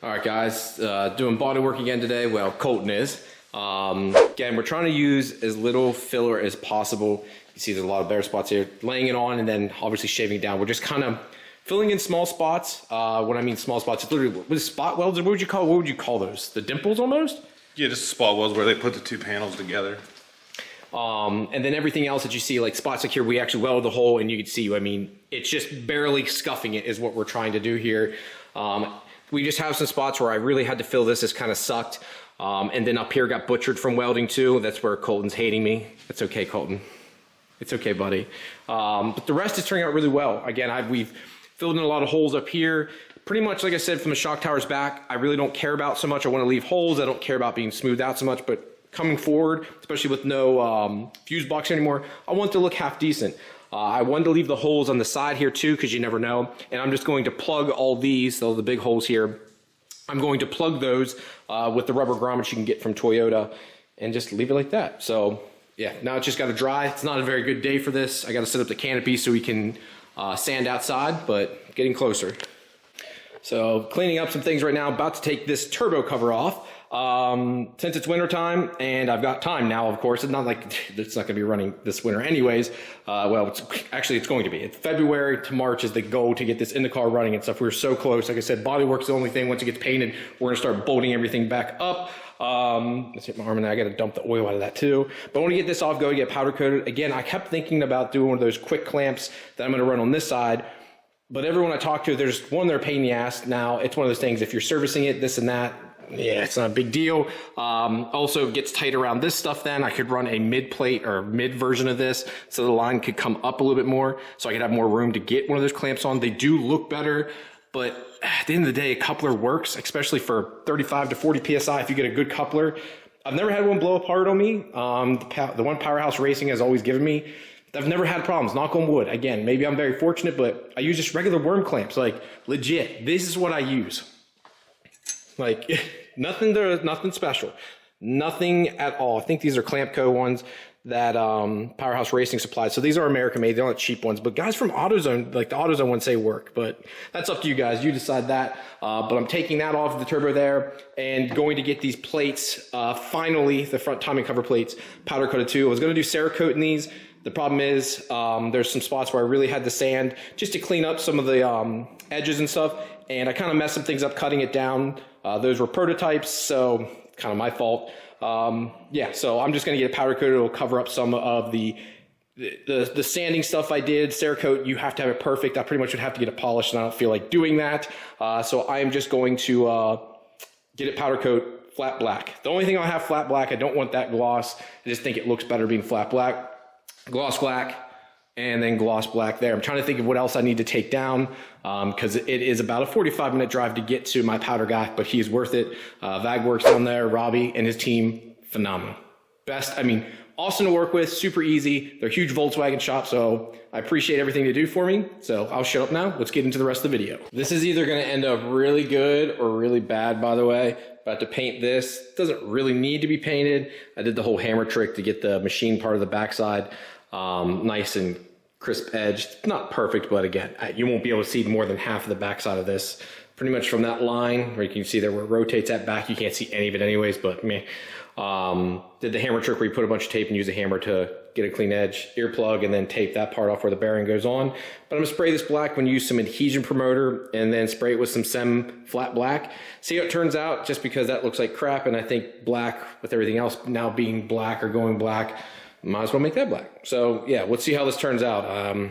All right, guys, doing body work again today. Well, Colton is. Again, we're trying to use as little filler as possible. You see there's a lot of bare spots here. Laying it on and then obviously shaving it down. We're just kind of filling in small spots. When I mean small spots, it's literally, what is spot welds, or what would you call those? The dimples almost? Yeah, just spot welds where they put the two panels together. And then everything else that you see, like spots like here, we actually weld the hole and you can see, I mean, it's just barely scuffing it is what we're trying to do here. We just have some spots where I really had to fill this. This kind of sucked. And then up here got butchered from welding too. That's where Colton's hating me. It's okay, Colton. It's okay, buddy. But the rest is turning out really well. Again, we've filled in a lot of holes up here. Pretty much, like I said, from the shock towers back, I really don't care about so much. I want to leave holes. I don't care about being smoothed out so much, but coming forward, especially with no fuse box anymore, I want it to look half decent. I wanted to leave the holes on the side here too, because you never know. And I'm just going to plug all these, the big holes here. I'm going to plug those with the rubber grommets you can get from Toyota and just leave it like that. So yeah, now it's just got to dry. It's not a very good day for this. I got to set up the canopy so we can sand outside, but getting closer. So cleaning up some things right now, about to take this turbo cover off. Since it's winter time and I've got time now, of course, it's not like it's not going to be running this winter anyways. Well, it's going to be. It's February to March is the goal to get this in the car running and stuff. We're so close. Like I said, bodywork's the only thing. Once it gets painted, we're going to start bolting everything back up. Let's hit my arm and I got to dump the oil out of that too. But I want to get this off, go to get powder coated. Again, I kept thinking about doing one of those quick clamps that I'm going to run on this side. But everyone I talk to, there's one, they're a pain in the ass. Now, it's one of those things, if you're servicing it, this and that, yeah, it's not a big deal. Also gets tight around this stuff then. I could run a mid plate or mid version of this so the line could come up a little bit more so I could have more room to get one of those clamps on. They do look better, but at the end of the day, a coupler works, especially for 35 to 40 PSI if you get a good coupler. I've never had one blow apart on me. The one Powerhouse Racing has always given me. I've never had problems, knock on wood. Again, maybe I'm very fortunate, but I use just regular worm clamps, like legit. This is what I use. Like nothing special, nothing at all. I think these are Clampco ones that Powerhouse Racing supplied. So these are American made. They're not cheap ones, but guys from AutoZone, like the AutoZone ones say work, but that's up to you guys. You decide that. But I'm taking that off the turbo there and going to get these plates, finally, the front timing cover plates, powder coated too. I was going to do Cerakote in these. The problem is there's some spots where I really had to sand just to clean up some of the edges and stuff. And I kind of messed some things up cutting it down. Those were prototypes, so kind of my fault. Yeah, so I'm just going to get a powder coat. It'll cover up some of the sanding stuff I did. Cerakote, you have to have it perfect. I pretty much would have to get it polished, and I don't feel like doing that. So I am just going to get it powder coat flat black. The only thing I'll have flat black, I don't want that gloss. I just think it looks better being flat black. Gloss black, and then gloss black there. I'm trying to think of what else I need to take down because it is about a 45-minute drive to get to my powder guy, but he's worth it. Vagworks down there, Robbie and his team, phenomenal. Best, I mean, awesome to work with, super easy. They're a huge Volkswagen shop, so I appreciate everything they do for me. So I'll shut up now. Let's get into the rest of the video. This is either going to end up really good or really bad, by the way. About to paint this. Doesn't really need to be painted. I did the whole hammer trick to get the machine part of the backside nice and crisp edged. Not perfect, but again, you won't be able to see more than half of the backside of this. Pretty much from that line where you can see there where it rotates at back, you can't see any of it anyways, but meh. Did the hammer trick where you put a bunch of tape and use a hammer to get a clean edge, earplug, and then tape that part off where the bearing goes on. But I'm gonna spray this black when you use some adhesion promoter and then spray it with some SEM flat black. See how it turns out, just because that looks like crap, and I think black with everything else now being black or going black, might as well make that black. So yeah, let's see how this turns out.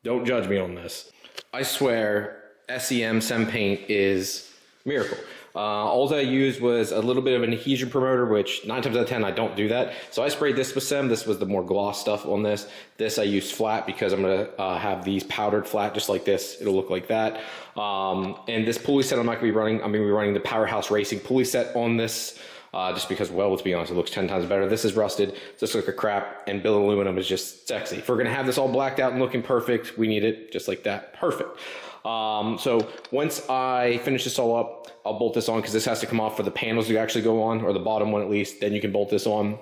Don't judge me on this. I swear, SEM paint is a miracle. All I used was a little bit of an adhesion promoter, which 9 times out of 10 I don't do that. So I sprayed this with SEM. This was the more gloss stuff on this. This I used flat because I'm gonna have these powdered flat just like this. It'll look like that. And this pulley set I'm not gonna be running. I'm gonna be running the Powerhouse Racing pulley set on this. Just because, well, let's be honest, it looks 10 times better. This is rusted, this looks like crap, and billet aluminum is just sexy. If we're gonna have this all blacked out and looking perfect, we need it just like that, perfect. So once I finish this all up, I'll bolt this on because this has to come off for the panels to actually go on, or the bottom one at least, then you can bolt this on.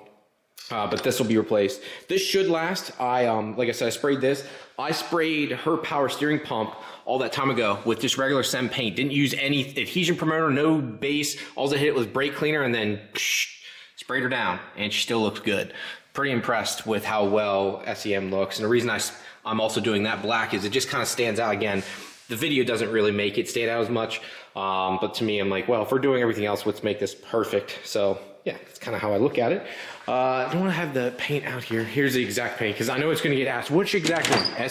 but this will be replaced. This should last. Like I said, I sprayed this. I sprayed her power steering pump all that time ago with just regular SEM paint. Didn't use any adhesion promoter, no base. All I hit was brake cleaner and then sprayed her down, and she still looks good. Pretty impressed with how well SEM looks. And the reason I'm also doing that black is it just kind of stands out. Again, the video doesn't really make it stand out as much, but to me, I'm like, well, if we're doing everything else, let's make this perfect. So yeah, that's kind of how I look at it. I don't want to have the paint out here. Here's the exact paint, because I know it's going to get asked, which exact one?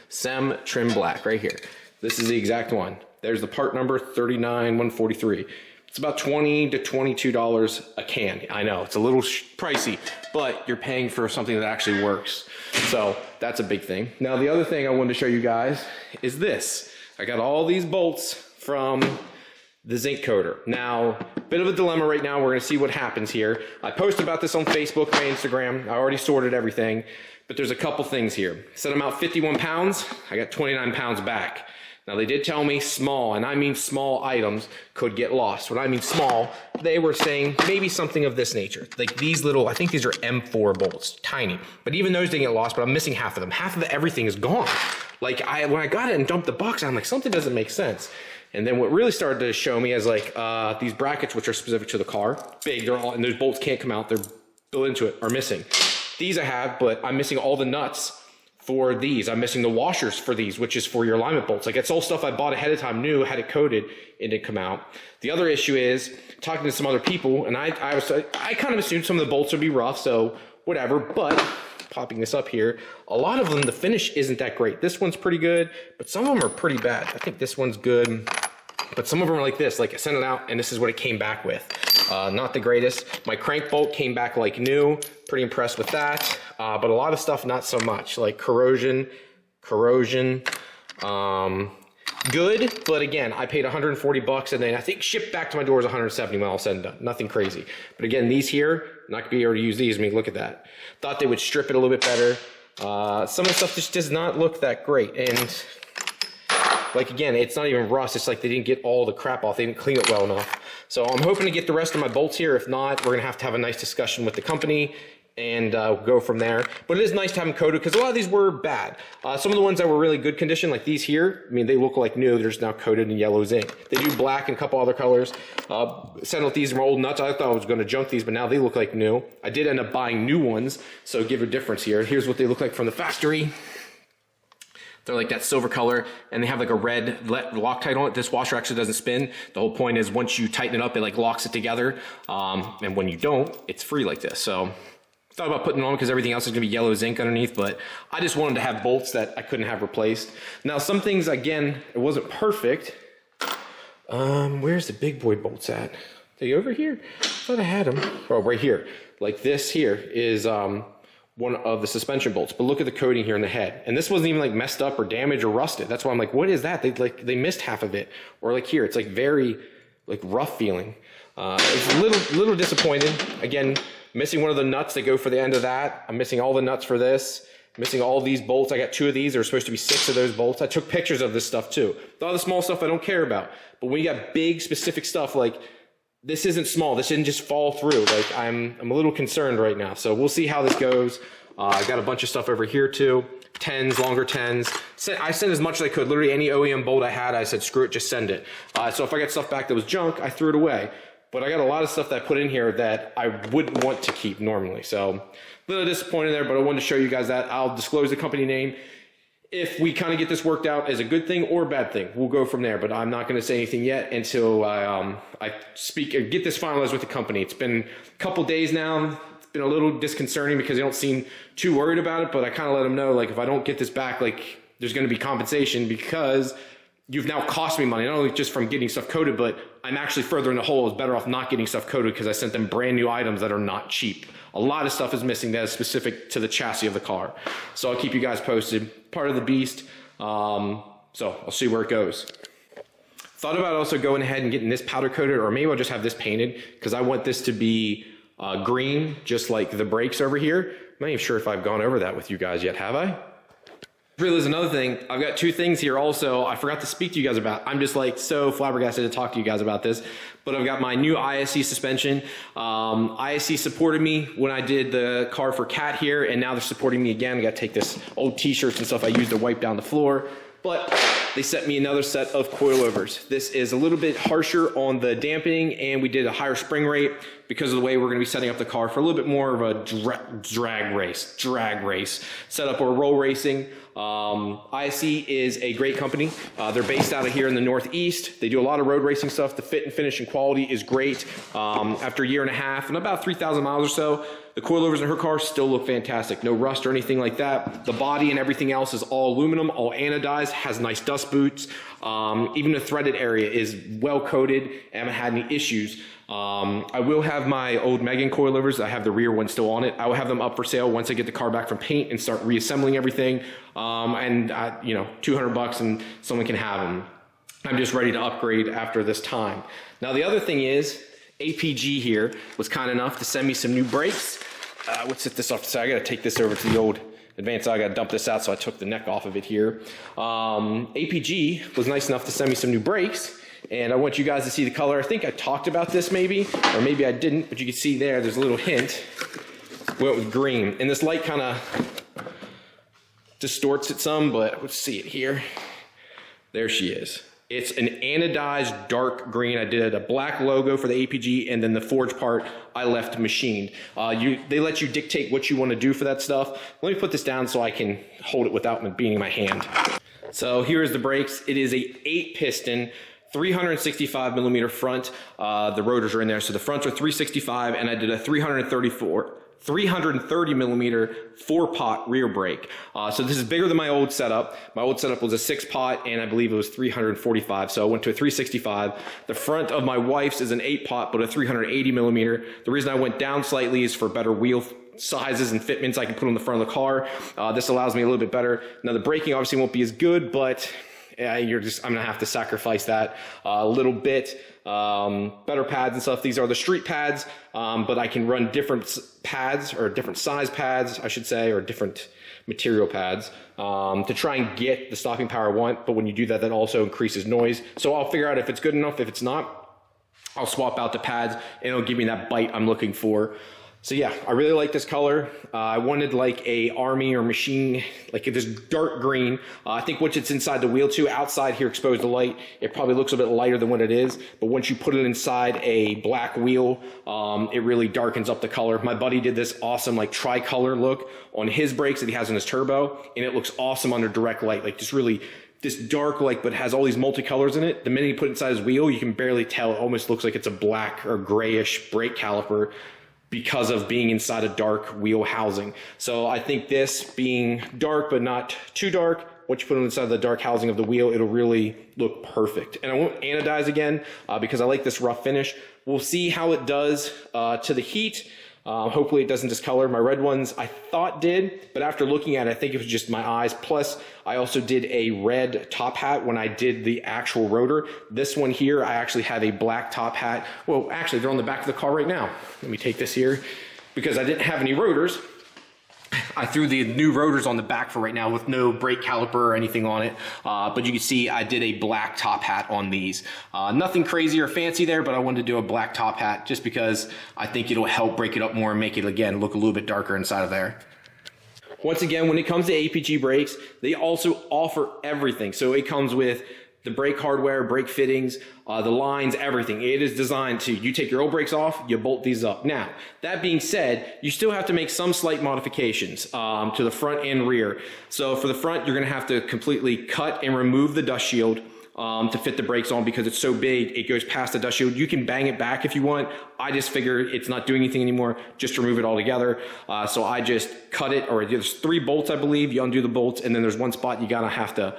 SEM Trim Black, right here. This is the exact one. There's the part number, 39143. It's about $20 to $22 a can. I know, it's a little pricey, but you're paying for something that actually works. So that's a big thing. Now, the other thing I wanted to show you guys is this. I got all these bolts from the Zinc coater. Now, bit of a dilemma right now. We're gonna see what happens here. I posted about this on Facebook, my Instagram. I already sorted everything, but there's a couple things here. Set them out 51 pounds, I got 29 pounds back. Now, they did tell me small, and I mean small items could get lost. When I mean small, they were saying maybe something of this nature. Like these little, I think these are M4 bolts, tiny. But even those didn't get lost, but I'm missing half of them. Half of everything is gone. Like when I got it and dumped the box, I'm like, something doesn't make sense. And then what really started to show me is like these brackets, which are specific to the car, big, they're all, and those bolts can't come out, they're built into it, are missing. These I have, but I'm missing all the nuts for these. I'm missing the washers for these, which is for your alignment bolts. Like it's all stuff I bought ahead of time, new, had it coated, it didn't come out. The other issue is talking to some other people, and I kind of assumed some of the bolts would be rough, so whatever, but popping this up here, a lot of them, the finish isn't that great. This one's pretty good, but some of them are pretty bad. I think this one's good, but some of them are like this. Like I sent it out, and this is what it came back with. Not the greatest. My crank bolt came back like new. Pretty impressed with that. But a lot of stuff, not so much. Like corrosion. Good, but again, I paid 140 bucks, and then I think shipped back to my door is 170 when all said and done. Nothing crazy. But again, these here, not gonna be able to use these. I mean, look at that. Thought they would strip it a little bit better. Some of the stuff just does not look that great. And like, again, it's not even rust. It's like they didn't get all the crap off. They didn't clean it well enough. So I'm hoping to get the rest of my bolts here. If not, we're gonna have to have a nice discussion with the company and go from there. But it is nice to have them coated, because a lot of these were bad. Some of the ones that were really good condition, like these here, I mean, they look like new. They're just now coated in yellow zinc. They do black and a couple other colors. Sent out these from old nuts. I thought I was gonna junk these, but now they look like new. I did end up buying new ones, so give a difference here. Here's what they look like from the factory. They're like that silver color, and they have like a red Loctite on it. This washer actually doesn't spin. The whole point is once you tighten it up, it like locks it together. And when you don't, it's free like this. So thought about putting it on because everything else is gonna be yellow zinc underneath, but I just wanted to have bolts that I couldn't have replaced. Now, some things, again, it wasn't perfect. Where's the big boy bolts at? Are they over here? I thought I had them. Oh, right here. Like this here is one of the suspension bolts, but look at the coating here in the head. And this wasn't even like messed up or damaged or rusted. That's why I'm like, what is that? They missed half of it. Or like here, it's like very like rough feeling. It's a little disappointed. Again, missing one of the nuts that go for the end of that. I'm missing all the nuts for this. Missing all these bolts. I got 2 of these. There were supposed to be 6 of those bolts. I took pictures of this stuff too. All the small stuff I don't care about. But when you got big specific stuff, like this isn't small. This didn't just fall through. Like I'm a little concerned right now. So we'll see how this goes. I got a bunch of stuff over here too. 10s, longer 10s. I sent as much as I could. Literally any OEM bolt I had, I said, screw it, just send it. So if I got stuff back that was junk, I threw it away. But I got a lot of stuff that I put in here that I wouldn't want to keep normally. So a little disappointed there, but I wanted to show you guys that. I'll disclose the company name. If we kind of get this worked out as a good thing or a bad thing, we'll go from there. But I'm not going to say anything yet until I speak or get this finalized with the company. It's been a couple days now. It's been a little disconcerting because they don't seem too worried about it. But I kind of let them know, like, if I don't get this back, like, there's going to be compensation because you've now cost me money, not only just from getting stuff coated, but I'm actually further in the hole. I was better off not getting stuff coated because I sent them brand new items that are not cheap. A lot of stuff is missing that is specific to the chassis of the car. So I'll keep you guys posted. Part of the beast. So I'll see where it goes. Thought about also going ahead and getting this powder coated, or maybe I'll just have this painted because I want this to be green, just like the brakes over here. I'm not even sure if I've gone over that with you guys yet, have I? Realize another thing, I've got two things here also I forgot to speak to you guys about. I'm just like so flabbergasted to talk to you guys about this, but I've got my new ISC suspension. ISC supported me when I did the car for Cat here, and now they're supporting me again. I got to take this old t-shirts and stuff I used to wipe down the floor, but they sent me another set of coilovers. This is a little bit harsher on the dampening, and we did a higher spring rate because of the way we're going to be setting up the car for a little bit more of a drag race setup or roll racing. ISC is a great company. They're based out of here in the Northeast. They do a lot of road racing stuff. The fit and finish and quality is great. After a year and a half and about 3,000 miles or so, the coilovers in her car still look fantastic. No rust or anything like that. The body and everything else is all aluminum, all anodized, has nice dust boots. Even the threaded area is well coated. I haven't had any issues. I will have my old Megan coilovers. I have the rear one still on it. I will have them up for sale once I get the car back from paint and start reassembling everything. You know, $200 and someone can have them. I'm just ready to upgrade after this time. Now the other thing is, APG here was kind enough to send me some new brakes. Let's set this off to the side. I gotta take this over to the old advanced. I gotta dump this out, so I took the neck off of it here. APG was nice enough to send me some new brakes, and I want you guys to see the color. I think I talked about this maybe, or maybe I didn't, but you can see there's a little hint. Went with green, and this light kind of distorts it some, but let's see it here. There she is. It's an anodized dark green. I did a black logo for the APG, and then the forge part I left machined. They let you dictate what you want to do for that stuff. Let me put this down so I can hold it without beating my hand. So here's the brakes. It is a 8-piston, 365 millimeter front. The rotors are in there, so the fronts are 365, and I did a 330 millimeter 4-pot rear brake. So this is bigger than my old setup. My old setup was a 6-pot, and I believe it was 345. So I went to a 365. The front of my wife's is an 8-pot, but a 380 millimeter. The reason I went down slightly is for better wheel sizes and fitments I can put on the front of the car. This allows me a little bit better. Now the braking obviously won't be as good, but I'm gonna have to sacrifice that a little bit. Better pads and stuff. These are the street pads, but I can run different pads, or different size pads, I should say, or different material pads to try and get the stopping power I want. But when you do that, that also increases noise. So I'll figure out if it's good enough. If it's not, I'll swap out the pads, and it'll give me that bite I'm looking for. So yeah, I really like this color. I wanted like a army or machine, like this dark green. I think once it's inside the wheel too, outside here exposed to light, it probably looks a bit lighter than what it is. But once you put it inside a black wheel, it really darkens up the color. My buddy did this awesome like tricolor look on his brakes that he has on his turbo, and it looks awesome under direct light, like just really this dark like, but has all these multicolors in it. The minute you put it inside his wheel, you can barely tell. It almost looks like it's a black or grayish brake caliper, because of being inside a dark wheel housing. So I think this being dark but not too dark, once you put it inside the dark housing of the wheel, it'll really look perfect. And I won't anodize again because I like this rough finish. We'll see how it does to the heat. Hopefully it doesn't discolor. My red ones I thought did, but after looking at it, I think it was just my eyes. Plus, I also did a red top hat when I did the actual rotor. This one here, I actually have a black top hat. Well, actually, they're on the back of the car right now. Let me take this here. Because I didn't have any rotors, I threw the new rotors on the back for right now with no brake caliper or anything on it. But you can see I did a black top hat on these. Nothing crazy or fancy there, but I wanted to do a black top hat just because I think it'll help break it up more and make it, again, look a little bit darker inside of there. Once again, when it comes to APG brakes, they also offer everything. So it comes with the brake hardware, brake fittings, the lines, everything. It is designed to, you take your old brakes off, you bolt these up. Now, that being said, you still have to make some slight modifications to the front and rear. So for the front, you're gonna have to completely cut and remove the dust shield to fit the brakes on because it's so big, it goes past the dust shield. You can bang it back if you want. I just figure it's not doing anything anymore, just remove it all together. So I just cut it, or there's 3 bolts, I believe. You undo the bolts, and then there's one spot you gotta have to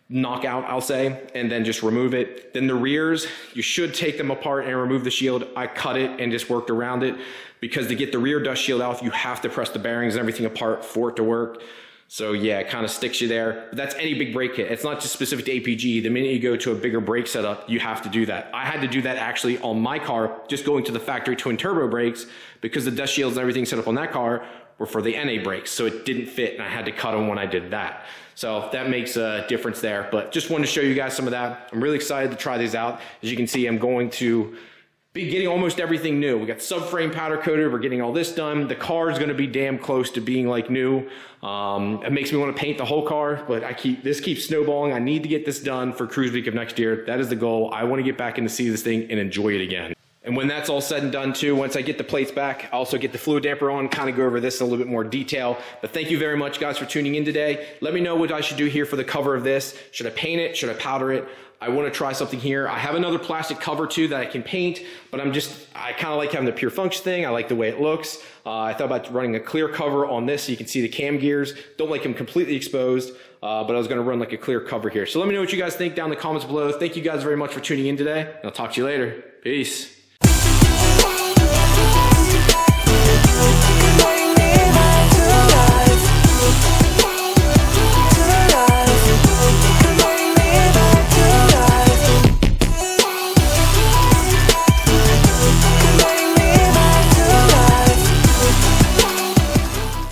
knock out, I'll say, and then just remove it. Then the rears, you should take them apart and remove the shield. I cut it and just worked around it because to get the rear dust shield off, you have to press the bearings and everything apart for it to work. So yeah, it kind of sticks you there. But that's any big brake kit. It's not just specific to APG. The minute you go to a bigger brake setup, you have to do that. I had to do that actually on my car, just going to the factory twin turbo brakes, because the dust shields and everything set up on that car were for the NA brakes. So it didn't fit, and I had to cut them when I did that. So that makes a difference there. But just wanted to show you guys some of that. I'm really excited to try these out. As you can see, I'm going to be getting almost everything new. We got subframe powder coated. We're getting all this done. The car is going to be damn close to being like new. It makes me want to paint the whole car, but this keeps snowballing. I need to get this done for Cruise Week of next year. That is the goal. I want to get back in to see this thing and enjoy it again. And when that's all said and done too, once I get the plates back, I also get the fluid damper on, kind of go over this in a little bit more detail. But thank you very much, guys, for tuning in today. Let me know what I should do here for the cover of this. Should I paint it? Should I powder it? I want to try something here. I have another plastic cover too that I can paint, but I kind of like having the pure function thing. I like the way it looks. I thought about running a clear cover on this so you can see the cam gears. Don't like them completely exposed, but I was going to run like a clear cover here. So let me know what you guys think down in the comments below. Thank you guys very much for tuning in today, and I'll talk to you later. Peace.